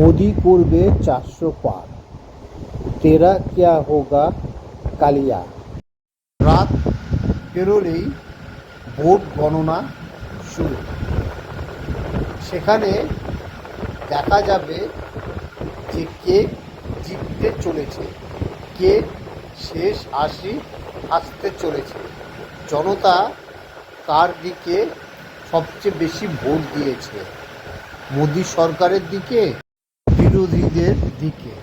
মোদি করবে 400 পার, তেরা क्या होगा কালিয়া। রাত পেরোলেই ভোট গণনা শুরু। সেখানে দেখা যাবে যে কে জিততে চলেছে, কে শেষ হাসি হাসতে চলেছে, জনতা কার দিকে সবচেয়ে বেশি ভোট দিয়েছে, মোদি সরকারের দিকে, বিরোধীদের দিকে।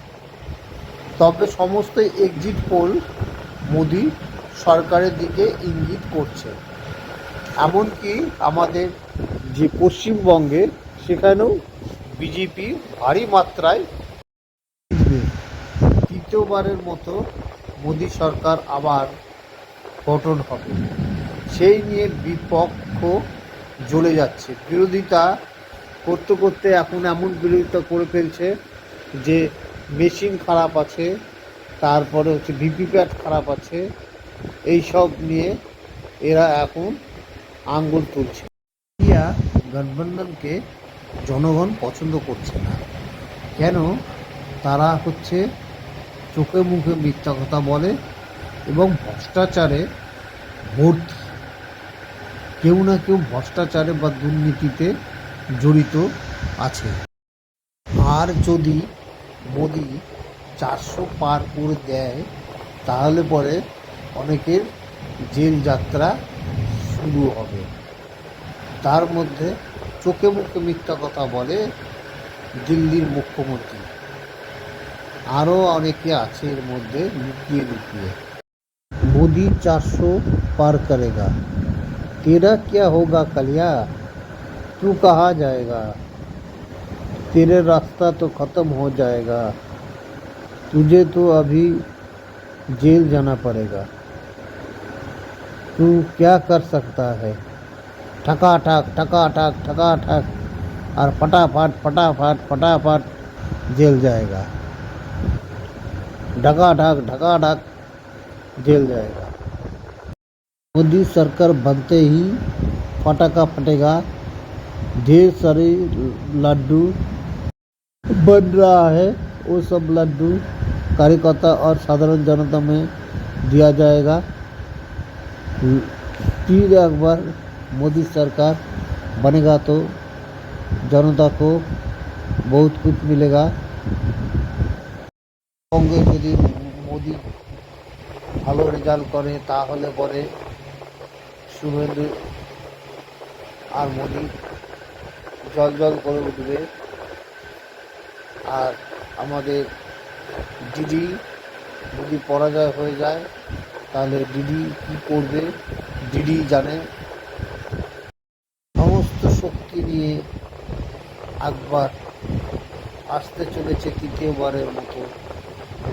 তবে সমস্ত এক্সিট পোল মোদি সরকারের দিকে ইঙ্গিত করছে। এমনকি আমাদের যে পশ্চিমবঙ্গে, সেখানেও বিজেপি ভারী মাত্রায় জিতবে। তৃতীয়বারের মতো মোদি সরকার আবার গঠন হবে, সেই নিয়ে বিপক্ষ জ্বলে যাচ্ছে। বিরোধিতা করতে করতে এখন এমন বিরোধিতা করে ফেলছে যে মেশিন খারাপ আছে, তারপরে হচ্ছে ভিভিপ্যাট খারাপ আছে, এইসব নিয়ে এরা এখন আঙ্গুল তুলছে। ইন্ডিয়া গঠবন্ধনকে জনগণ পছন্দ করছে না। কেন? তারা হচ্ছে চোখে মুখে মিথ্যা কথা বলে এবং ভ্রষ্টাচারে ভর্তি। কেউ না কেউ ভ্রষ্টাচারে বা দুর্নীতিতে জড়িত আছে। আর যদি মোদি 400 পার করে দেয়, তাহলে পরে অনেকের জেল যাত্রা শুরু হবে। তার মধ্যে চোখে মুখে মিথ্যা কথা বলে দিল্লির মুখ্যমন্ত্রী, আরও অনেকে আছে এর মধ্যে লুকিয়ে লুকিয়ে। मोदी 400 पार करेगा, तेरा क्या होगा कालिया, तू कहाँ जाएगा, तेरे रास्ता तो ख़त्म हो जाएगा, तुझे तो अभी जेल जाना पड़ेगा, तू क्या कर सकता है, ठकाठक ठकाठक ठकाठक, और फटाफट फटाफट फटाफट जेल जाएगा, ढकाढक ढकाढक जेल जाएगा। मोदी सरकार बनते ही फटाका फटेगा, ढेर सारे लड्डू बन रहा है, वो सब लड्डू कार्यकर्ता और साधारण जनता में दिया जाएगा। फिर एक बार मोदी सरकार बनेगा तो जनता को बहुत कुछ मिलेगा। সঙ্গে যদি মোদি ভালো রেজাল্ট করে, তাহলে পরে শুভেন্দু আর মোদি জল জল করে উঠবে। আর আমাদের দিদি যদি পরাজয় হয়ে যায়, তাহলে দিদি কী করবে দিদি জানে। সমস্ত শক্তি নিয়ে একবার আসতে চলেছে তৃতীয়বারের মতো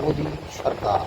মোদি সরকার।